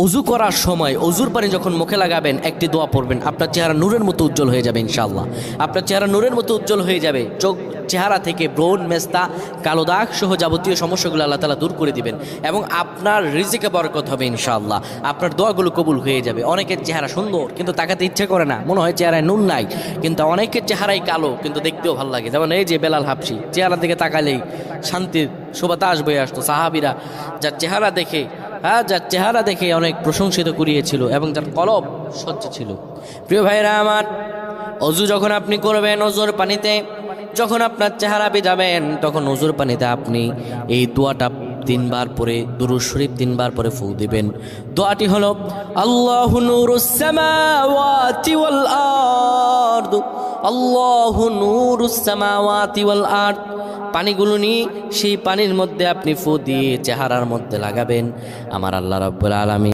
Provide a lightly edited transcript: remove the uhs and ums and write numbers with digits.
অজু করার সময় অজুর পানি যখন মুখে লাগাবেন একটি দোয়া পড়বেন, আপনার চেহারা নূরের মতো উজ্জ্বল হয়ে যাবে ইনশাআল্লাহ। আপনার চেহারা নূরের মতো উজ্জ্বল হয়ে যাবে, চেহারা থেকে ব্রণ, মেস্তা, কালো দাগ সহ যাবতীয় সমস্যাগুলো আল্লাহ তাআলা দূর করে দিবেন এবং আপনার রিজিকে বরকত হবে ইনশাআল্লাহ। আপনার দোয়াগুলো কবুল হয়ে যাবে। অনেকের চেহারা সুন্দর কিন্তু তাকাতে ইচ্ছে করে না, মনে হয় চেহারায় নুন নাই, কিন্তু অনেকের চেহারাই কালো কিন্তু দেখতেও ভালো লাগে। যেমন এই যে বেলাল হাবশি, চেহারা দিকে তাকালেই শান্তির সুবাতাস বয়ে আসতো। সাহাবীরা যার চেহারা দেখে অনেক প্রশংসিত করিয়েছিল এবং যার কলব স্বচ্ছ ছিল। প্রিয় ভাইরা আমার, অজু যখন আপনি করবেন, অজুর পানিতে যখন আপনার চেহারা ভিজাবেন, তখন অজুর পানিতে আপনি এই দোয়াটা 3 বার পরে, দুরূদ শরীফ 3 বার পরে ফু দিবেন। দোয়াটি হলো আল্লাহু নূরুস সামাওয়াতি ওয়াল আরদ, আল্লাহু নূরুস সামাওয়াতি ওয়াল আরদ। পানিগুলো নিয়ে সেই পানির মধ্যে আপনি ফু দিয়ে চেহারার মধ্যে লাগাবেন। আমার আল্লাহ রাব্বুল আলামিন